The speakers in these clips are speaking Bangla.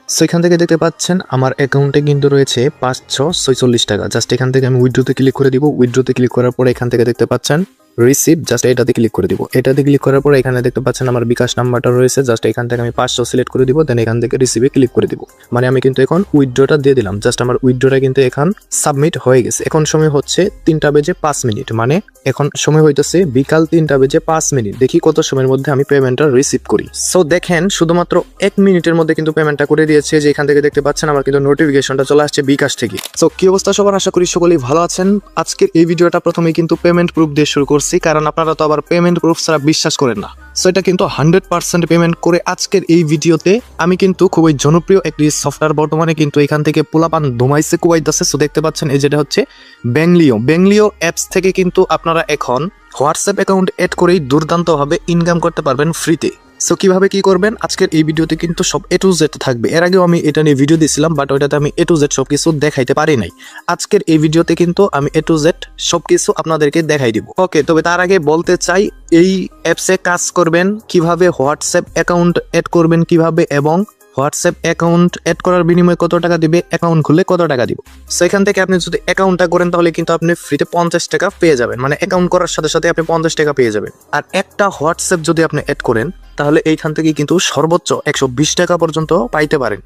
সো এখান থেকে দেখতে পাচ্ছেন আমার অ্যাকাউন্টে কিন্তু রয়েছে 546 টাকা। জাস্ট এখান থেকে আমি উইথড্রোতে ক্লিক করে দিব। উইথড্রোতে ক্লিক করার পরে এখান থেকে দেখতে পাচ্ছেন রিসিভ, জাস্ট এটাতে ক্লিক করে দিব। এটাতে ক্লিক করার পরে এখানে দেখতে পাচ্ছেন আমার বিকাশ নাম্বারটা রয়েছে। জাস্ট এখান থেকে আমি 500 সিলেক্ট করে দিব, দেন এখান থেকে রিসিভে ক্লিক করে দিব। মানে আমি কিন্তু এখন উইথড্রোটা দিয়ে দিলাম। জাস্ট আমার উইথড্রোটা কিন্তু এখন সাবমিট হয়ে গেছে। এখন সময় হচ্ছে 3টা বেজে 5 মিনিট, মানে এখন সময় হইতেছে বিকাল 3টা বেজে 5 মিনিট। দেখি কত সময়ের মধ্যে আমি পেমেন্টটা রিসিভ করি। সো দেখেন শুধুমাত্র 1 মিনিটের মধ্যে কিন্তু পেমেন্টটা করে দিয়েছে। যে এখান থেকে দেখতে পাচ্ছেন আমার কিন্তু নোটিফিকেশনটা চলে আসছে বিকাশ থেকে। সো কি অবস্থা সবার, আশা করি সকলেই ভালো আছেন। আজকের এই ভিডিওটা প্রথমেই কিন্তু পেমেন্ট প্রুফ দিয়ে শুরু করছি, কারণ আপনারা তো আবার পেমেন্ট প্রুফ ছাড়া বিশ্বাস করেন না। সো এটা কিন্তু 100% পেমেন্ট করে আজকের এই ভিডিওতে আমি কিন্তু খুবই জনপ্রিয় একটি সফটওয়্যার বর্তমানে কিন্তু এখান থেকে পোলাপান ধুমাইছে কুবাইতেছে। সো দেখতে পাচ্ছেন এই যেটা হচ্ছে ব্যাংলিও অ্যাপস থেকে কিন্তু আপনারা এখন হোয়াটসঅ্যাপ অ্যাকাউন্ট এড করেই দুর্দান্তভাবে ইনকাম করতে পারবেন ফ্রিতে। সো কিভাবে কি করবেন আজকের এই ভিডিওতে কিন্তু সব A to Z থাকবে। এর আগেও আমি এটা নিয়ে ভিডিও দিয়েছিলাম, বাট ওইটাতে আমি A to Z সবকিছু দেখাইতে পারি নাই। আজকের এই ভিডিওতে কিন্তু আমি A to Z সবকিছু আপনাদেরকে দেখাই দিব। ওকে, তবে তার আগে বলতে চাই এই অ্যাপসে কাজ করবেন কিভাবে, হোয়াটসঅ্যাপ অ্যাকাউন্ট এড করবেন কিভাবে, এবং হোয়াটসঅ্যাপ অ্যাকাউন্ট এড করার বিনিময়ে কত টাকা দিবে, অ্যাকাউন্ট খুললে কত টাকা দিব। সেখান থেকে আপনি যদি অ্যাকাউন্টটা করেন তাহলে কিন্তু আপনি ফ্রিতে 50 টাকা পেয়ে যাবেন। মানে অ্যাকাউন্ট করার সাথে সাথে আপনি 50 টাকা পেয়ে যাবেন। আর একটা হোয়াটসঅ্যাপ যদি আপনি এড করেন তাহলে এইখান থেকে কিন্তু সর্বোচ্চ 120 টাকা পর্যন্ত পাইতে পারেন।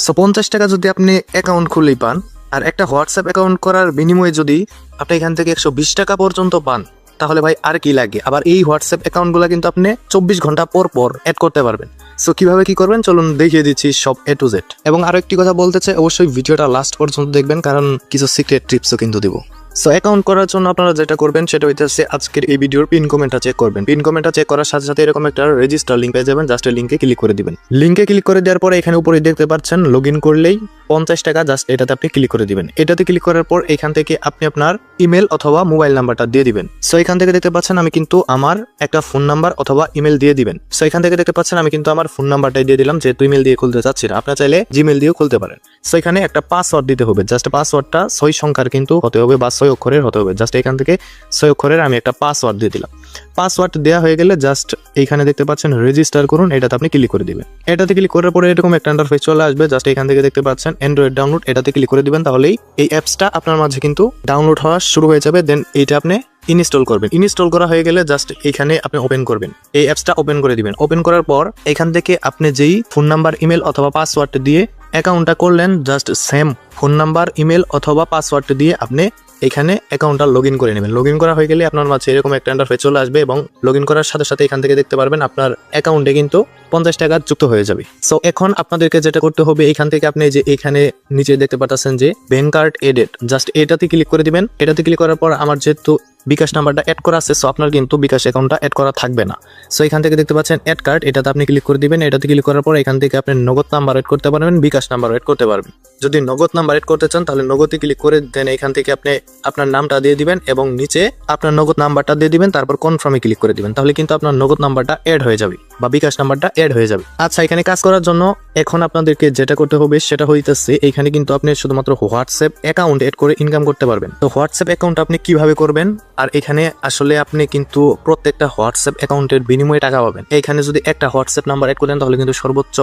সো 50 টাকা যদি আপনি অ্যাকাউন্ট খুললেই পান, আর একটা হোয়াটসঅ্যাপ অ্যাকাউন্ট করার বিনিময়ে যদি আপনি এখান থেকে 120 টাকা পর্যন্ত পান, তাহলে ভাই আর কি লাগে। আবার এই হোয়াটসঅ্যাপ অ্যাকাউন্টগুলো কিন্তু আপনি 24 ঘন্টা পর পর অ্যাড করতে পারবেন। সো কিভাবে কি করবেন চলুন দেখিয়ে দিচ্ছি সব A to Z। এবং আরো একটি কথা বলতে চাই, অবশ্যই ভিডিওটা লাস্ট পর্যন্ত দেখবেন, কারণ কিছু সিক্রেট টিপসও কিন্তু দিব। সো অ্যাকাউন্ট করার জন্য আপনারা যেটা করবেন সেটা হইতেছে আজকের এই ভিডিওর পিন কমেন্টটা চেক করবেন। পিন কমেন্টটা চেক করার সাথে সাথে এরকম একটা রেজিস্টার লিঙ্ক পেয়ে যাবেন। জাস্ট লিঙ্কে ক্লিক করে দিবেন। লিঙ্কে ক্লিক করে দেওয়ার পরে এখানে উপরে দেখতে পাচ্ছেন লগ ইন করলেই 50 টাকা, জাস্ট এটাতে আপনি ক্লিক করে দিবেন। এটাতে ক্লিক করার পর এখান থেকে আপনি আপনার ইমেল অথবা মোবাইল নাম্বারটা দিয়ে দিবেন। সো এখান থেকে দেখতে পাচ্ছেন আমি কিন্তু আমার একটা ফোন নাম্বার অথবা ইমেল দিয়ে দিবেন। সো এখান থেকে দেখতে পাচ্ছেন আমি কিন্তু আমার ফোন নাম্বারটাই দিয়ে দিলাম, যেহেতু ইমেল দিয়ে খুলতে চাচ্ছি না। আপনারা চাইলে জিমেল দিয়েও খুলতে পারেন। সো এখানে একটা পাসওয়ার্ড দিতে হবে। জাস্ট পাসওয়ার্ডটা 6 সংখ্যার কিন্তু হতে হবে বা 6 অক্ষরের হতে হবে। জাস্ট এখান থেকে 6 অক্ষরের আমি একটা পাসওয়ার্ড দিয়ে দিলাম। পাসওয়ার্ড দেওয়া হয়ে গেলে জাস্ট এইখানে দেখতে পাচ্ছেন রেজিস্টার করুন, এটাতে আপনি ক্লিক করে দিবেন। এটাতে ক্লিক করার পরে এরকম একটা ইন্টারফেস চলে আসবে। জাস্ট এখান থেকে দেখতে পাচ্ছেন অ্যান্ড্রয়েড ডাউনলোড, এটাতে ক্লিক করে দিবেন। তাহলেই এই অ্যাপসটা আপনার মাঝে কিন্তু ডাউনলোড হওয়া শুরু হয়ে যাবে। দেন এইটা আপনি ইনস্টল করবেন। ইনস্টল করা হয়ে গেলে জাস্ট এখানে আপনি ওপেন করবেন, এই অ্যাপসটা ওপেন করে দিবেন। ওপেন করার পর এখান থেকে আপনি যেই ফোন নাম্বার, ইমেল অথবা পাসওয়ার্ড দিয়ে অ্যাকাউন্টটা করলেন, just same phone number, email অথবা পাসওয়ার্ড দিয়ে আপনি এখানে অ্যাকাউন্টটা লগ ইন করে নেবেন। লগ ইন করা হয়ে গেলে আপনার মাঝে এরকম একটা ইন্টারফেস চলে আসবে, এবং লগ ইন করার সাথে সাথে এখান থেকে দেখতে পারবেন আপনার অ্যাকাউন্টে কিন্তু 50 টাকা যুক্ত হয়ে যাবে। সো এখন আপনাদেরকে যেটা করতে হবে, এখান থেকে আপনি যে এখানে নিচে দেখতে পাচ্ছেন যে ব্যাংক কার্ড এডেড, জাস্ট এটাতে ক্লিক করে দিবেন। এটাতে ক্লিক করার পর আমার যেহেতু বিকাশ নাম্বারটা অ্যাড করা আছে, সো আপনার কিন্তু বিকাশ অ্যাকাউন্টটা অ্যাড করা থাকবে না। সো এখান থেকে দেখতে পাচ্ছেন অ্যাড কার্ড, এটাতে আপনি ক্লিক করে দিবেন। এটাতে ক্লিক করার পর এখান থেকে আপনি নগদ নাম্বার অ্যাড করতে পারবেন, বিকাশ নাম্বার অ্যাড করতে পারবেন। যদি নগদ নাম্বার অ্যাড করতে চান তাহলে নগদে ক্লিক করে দেন। এখান থেকে আপনি আপনার নামটা দিয়ে দিবেন এবং নিচে আপনার নগদ নাম্বারটা দিয়ে দিবেন, তারপর কনফার্মে ক্লিক করে দিবেন। তাহলে কিন্তু আপনার নগদ নাম্বারটা অ্যাড হয়ে যাবে বা বিকাশ নাম্বারটা অ্যাড হয়ে যাবে। আচ্ছা, এখানে কাজ করার জন্য এখন আপনাদেরকে যেটা করতে হবে সেটা হইতেছে এখানে কিন্তু আপনি শুধুমাত্র হোয়াটসঅ্যাপ অ্যাকাউন্ট এড করে ইনকাম করতে পারবেন। তো হোয়াটসঅ্যাপ অ্যাকাউন্ট আপনি কিভাবে করবেন, আর এখানে আসলে আপনি কিন্তু প্রত্যেকটা হোয়াটসঅ্যাপ অ্যাকাউন্টের বিনিময়ে টাকা পাবেন। এখানে যদি একটা হোয়াটসঅ্যাপ নাম্বার অ্যাড করেন তাহলে কিন্তু সর্বোচ্চ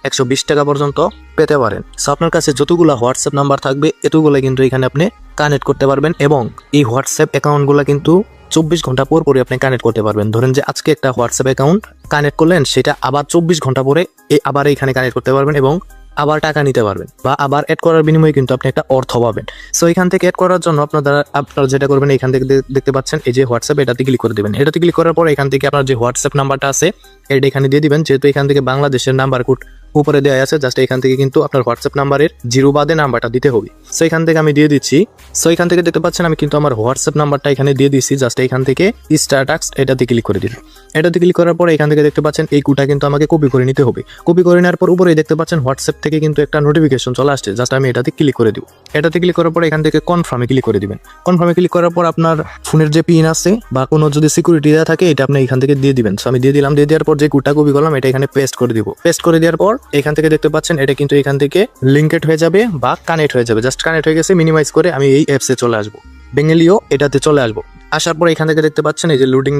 120 টাকা পর্যন্ত পেতে পারেন। সো আপনার কাছে যতগুলো হোয়াটসঅ্যাপ নাম্বার থাকবে এতগুলো কিন্তু এখানে আপনি কানেক্ট করতে পারবেন, এবং এই হোয়াটসঅ্যাপ অ্যাকাউন্টগুলো কিন্তু 24 ঘন্টা পর পরে আপনি কানেক্ট করতে পারবেন। ধরেন যে আজকে একটা হোয়াটসঅ্যাপ অ্যাকাউন্ট কানেক্ট করলেন, সেটা আবার 24 ঘন্টা পরে আবার এখানে কানেক্ট করতে পারবেন এবং আবার টাকা নিতে পারবেন, বা আবার অ্যাড করার বিনিময়ে কিন্তু আপনি একটা অর্থ পাবেন। সো এখান থেকে অ্যাড করার জন্য আপনারা যেটা করবেন, এখান থেকে দেখতে পাচ্ছেন এই যে হোয়াটসঅ্যাপ, এটাতে ক্লিক করে দিবেন। এটাতে ক্লিক করার পর এখান থেকে আপনার যে হোয়াটসঅ্যাপ নাম্বারটা আছে এটা এখানে দিয়ে দিবেন। যেহেতু এখান থেকে বাংলাদেশের নাম্বার কোড উপরে দেওয়া আছে, জাস্ট এখান থেকে কিন্তু আপনার হোয়াটসঅ্যাপ নাম্বারের 0 বাদে নাম্বারটা দিতে হবে। সো এখান থেকে আমি দিয়ে দিচ্ছি। সো এখান থেকে দেখতে পাচ্ছেন আমি কিন্তু আমার হোয়াটসঅ্যাপ নাম্বারটা এখানে দিয়ে দিচ্ছি। জাস্ট এখান থেকে স্ট্যাটাস এটাতে ক্লিক করে দিন। এটাতে ক্লিক করার পর এখান থেকে দেখতে পাচ্ছেন এই কোডটা কিন্তু আমাকে কপি করে নিতে হবে। কপি করে নেওয়ার পর উপরেই দেখতে পাচ্ছেন হোয়াটসঅ্যাপ থেকে কিন্তু একটা নোটিফিকেশন চলে আসছে। জাস্ট আমি এটাতে ক্লিক করে দিব। এটাতে ক্লিক করার পর এখান থেকে কনফার্মে ক্লিক করে দিবেন। কনফার্মে ক্লিক করার পর আপনার ফোনের যে পিন আছে বা কোনো যদি সিকিউরিটি দেওয়া থাকে এটা আপনি এখান থেকে দিয়ে দিবেন। সো আমি দিয়ে দিলাম। দিয়ে দেওয়ার পর যে কোডটা কপি করলাম এটা এখানে পেস্ট করে দিব। পেস্ট করে দেওয়ার পর এখান থেকে দেখতে পাচ্ছেন এটা কিন্তু এখান থেকে লিঙ্কেড হয়ে যাবে বা কানেক্ট হয়ে যাবে। জাস্ট কানেক্ট হয়ে গেছে। মিনিমাইজ করে আমি এই অ্যাপসে চলে আসবো, ব্যাংলিও এটাতে চলে আসবো। আসার পর এখান থেকে দেখতে পাচ্ছেন এই যে লোডিং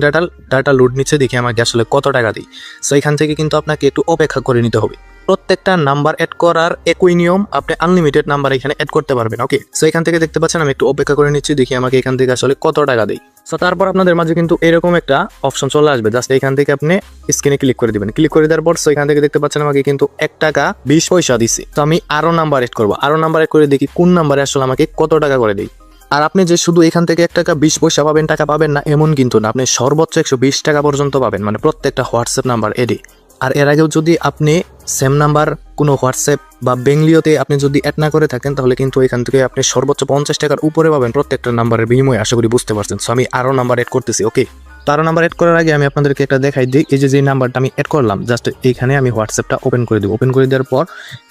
ডাটা লোড নিচ্ছে, দেখি আমাকে আসলে কত টাকা দিই। সো এখান থেকে কিন্তু আপনাকে একটু অপেক্ষা করে নিতে হবে। প্রত্যেকটা নাম্বার অ্যাড করার একই নিয়ম, আপনি আনলিমিটেড নাম্বার এখানে অ্যাড করতে পারবেন। ওকে, সো এখান থেকে দেখতে পাচ্ছেন আমি একটু অপেক্ষা করে নিচ্ছি, দেখি আমাকে এখান থেকে আসলে কত টাকা দেয়। সো তারপর আপনাদের মাঝে কিন্তু এরকম একটা অপশন চলে আসবে, জাস্ট এখান থেকে আপনি স্ক্রিনে ক্লিক করে দিবেন। ক্লিক করে দেওয়ার পর সো এখান থেকে দেখতে পাচ্ছেন আমাকে কিন্তু 1 টাকা 20 পয়সা দিছে। তো আমি আরো নাম্বার অ্যাড করবো, আরো নাম্বার অ্যাড করে দেখি কোন নাম্বারে আসলে আমাকে কত টাকা করে দেয়। আর আপনি যে শুধু এখান থেকে 1 টাকা 20 পয়সা পাবেন, টাকা পাবেন না এমন কিন্তু না, আপনি সর্বোচ্চ 120 টাকা পর্যন্ত পাবেন, মানে প্রত্যেকটা হোয়াটসঅ্যাপ নাম্বার এডি। আর এর আগেও যদি আপনি সেম নাম্বার কোনো হোয়াটসঅ্যাপ বা বেঙ্গলিওতে আপনি যদি অ্যাড না করে থাকেন, তাহলে কিন্তু এখান থেকে আপনি সর্বোচ্চ 50 টাকার উপরে পাবেন প্রত্যেকটা নাম্বারের বিনিময়ে। আশা করি বুঝতে পারছেন। সো আমি আরও নাম্বার অ্যাড করতেছি। ওকে, তো আরও নাম্বার অ্যাড করার আগে আমি আপনাদেরকে একটা দেখাই দিই। এই যে নাম্বারটা আমি অ্যাড করলাম, জাস্ট এইখানে আমি হোয়াটসঅ্যাপটা ওপেন করে দিব। ওপেন করে দেওয়ার পর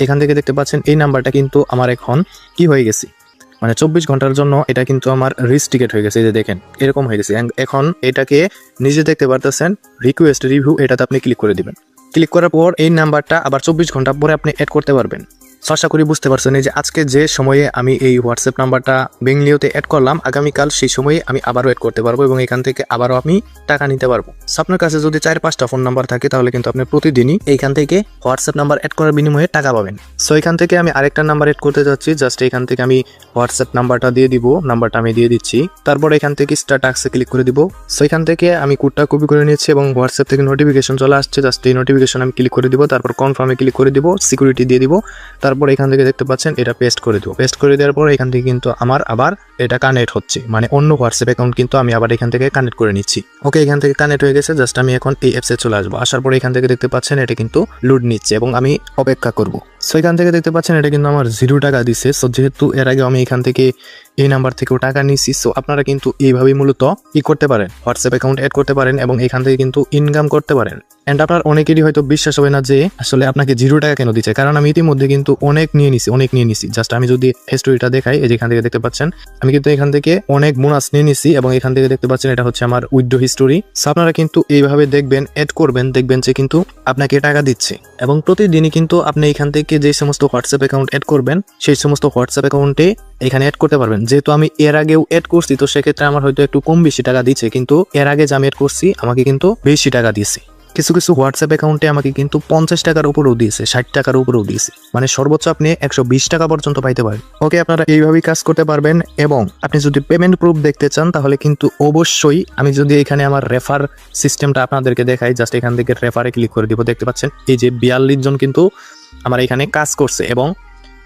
এখান থেকে দেখতে পাচ্ছেন এই নাম্বারটা কিন্তু আমার এখন কি হয়ে গেছে, মানে 24 ঘন্টার জন্য এটা কিন্তু আমার রিস্ট্রিকেট হয়ে গেছে। এই যে দেখেন এরকম হয়ে গেছে। এখন এটাকে নিজে দেখতে পারতেছেন, রিকোয়েস্ট রিভিউ, এটাতে আপনি ক্লিক করে দিবেন। ক্লিক করার পর এই নাম্বারটা আবার 24 ঘন্টা পরে আপনি অ্যাড করতে পারবেন। আশা করি বুঝতে পারছেন। এই যে আজকে যে সময়ে আমি এই হোয়াটসঅ্যাপ নাম্বারটা বেঙ্গলিওতে অ্যাড করলাম, আগামীকাল সেই সময়ে আমি আবারও অ্যাড করতে পারবো এবং এখান থেকে আবারও আমি টাকা নিতে পারবো। আপনার কাছে যদি 4-5টা ফোন নাম্বার থাকে, তাহলে কিন্তু আপনি প্রতিদিনই এইখান থেকে হোয়াটসঅ্যাপ নাম্বার অ্যাড করার বিনিময়ে টাকা পাবেন। সো এখান থেকে আমি আরেকটা নাম্বার অ্যাড করতে যাচ্ছি। জাস্ট এখান থেকে আমি হোয়াটসঅ্যাপ নাম্বারটা দিয়ে দিব, নাম্বারটা আমি দিয়ে দিচ্ছি। তারপর এখান থেকে স্টার্ট টাস্কে ক্লিক করে দিব। সো এখান থেকে আমি কোডটা কপি করে নিয়েছি এবং হোয়াটসঅ্যাপ থেকে নোটিফিকেশন চলে আসছে। জাস্ট এই নোটিফিকেশন আমি ক্লিক করে দিব, তারপর কনফার্মে ক্লিক করে দিব, সিকিউরিটি দিয়ে দিব। তারপর এখান থেকে দেখতে পাচ্ছেন এটা পেস্ট করে দেবো। পেস্ট করে দেওয়ার পর এখান থেকে কিন্তু আমার আবার এটা কানেক্ট হচ্ছে, মানে অন্য হোয়াটসঅ্যাপ অ্যাকাউন্ট কিন্তু আমি আবার এখান থেকে কানেক্ট করে নিচ্ছি। ওকে, এখান থেকে কানেক্ট হয়ে গেছে। জাস্ট আমি এখন এই অ্যাপসে চলে আসবো। আসার পর এখান থেকে দেখতে পাচ্ছেন এটা কিন্তু লোড নিচ্ছে এবং আমি অপেক্ষা করব। সো এখান থেকে দেখতে পাচ্ছেন এটা কিন্তু আমার 0 টাকা দিছে। সো যেহেতু এর আগে আমি এখান থেকে এই নাম্বার থেকেও টাকা নিছি, সো আপনারা কিন্তু এইভাবেই মূলত কি করতে পারেন, হোয়াটসঅ্যাপ অ্যাকাউন্ট অ্যাড করতে পারেন এবং এখান থেকে কিন্তু ইনকাম করতে পারেন। এন্ড আপনার অনেকেরই হয়তো বিশ্বাস হবে না যে আসলে আপনাকে 0 টাকা কেন দিচ্ছে, কারণ আমি ইতিমধ্যে কিন্তু অনেক নিয়ে নিছি। জাস্ট আমি যদি হিস্টোরিটা দেখাই, এই যে এখান থেকে দেখতে পাচ্ছেন আমি কিন্তু এখান থেকে অনেক বোনাস নিয়ে নিছি এবং এখান থেকে দেখতে পাচ্ছেন এটা হচ্ছে আমার উইথড্র হিস্টোরি। সো আপনারা কিন্তু এইভাবে দেখবেন, অ্যাড করবেন, দেখবেন যে কিন্তু আপনাকে টাকা দিচ্ছে এবং প্রতিদিনই কিন্তু আপনি এখান থেকে যে সমস্ত হোয়াটসঅ্যাপ অ্যাকাউন্ট অ্যাড করবেন, সেই সমস্ত হোয়াটসঅ্যাপ অ্যাকাউন্টে এখানে অ্যাড করতে পারবেন। যেহেতু আমি এর আগেও অ্যাড করছি, তো সেক্ষেত্রে আমার হয়তো একটু কম বেশি টাকা দিচ্ছে, কিন্তু এর আগে যে আমি অ্যাড করছি আমাকে কিন্তু বেশি টাকা দিয়েছে। কিছু কিছু হোয়াটসঅ্যাপ অ্যাকাউন্টে আমাকে কিন্তু 50 টাকার উপরেও দিয়েছে, 60 টাকার উপরেও দিয়েছে, মানে সর্বোচ্চ আপনি 120 টাকা পর্যন্ত পাইতে পারেন। ওকে, আপনারা এইভাবেই কাজ করতে পারবেন এবং আপনি যদি পেমেন্ট প্রুফ দেখতে চান, তাহলে কিন্তু অবশ্যই আমি যদি এখানে আমার রেফার সিস্টেমটা আপনাদেরকে দেখাই, জাস্ট এখান থেকে রেফারে ক্লিক করে দিব। দেখতে পাচ্ছেন এই যে 42 জন কিন্তু আমার এখানে কাজ করছে এবং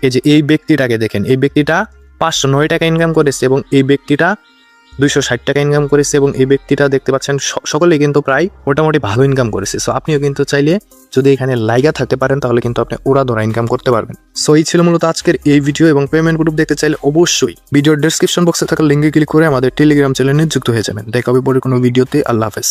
এই যে এই ব্যক্তিটাকে দেখেন, এই ব্যক্তিটা 509 টাকা ইনকাম করেছে এবং এই ব্যক্তিটা 260 টাকা ইনকাম করেছে এবং এই ব্যক্তিটা দেখতে পাচ্ছেন সকলেই কিন্তু প্রায় মোটামুটি ভালো ইনকাম করেছে। সো আপনিও কিন্তু চাইলে যদি এখানে লাইগা থাকতে পারেন, তাহলে কিন্তু আপনি ওরা ধরা ইনকাম করতে পারবেন। সো এই ছিল মূলত আজকের এই ভিডিও এবং পেমেন্ট প্রুফ দেখতে চাইলে অবশ্যই ভিডিওর ডেসক্রিপশন বক্সে থাকা লিঙ্কে ক্লিক করে আমাদের টেলিগ্রাম চ্যানেলে যুক্ত হয়ে যাবেন। দেখা হবে পরে কোনো ভিডিওতে। আল্লাহ হাফেজ।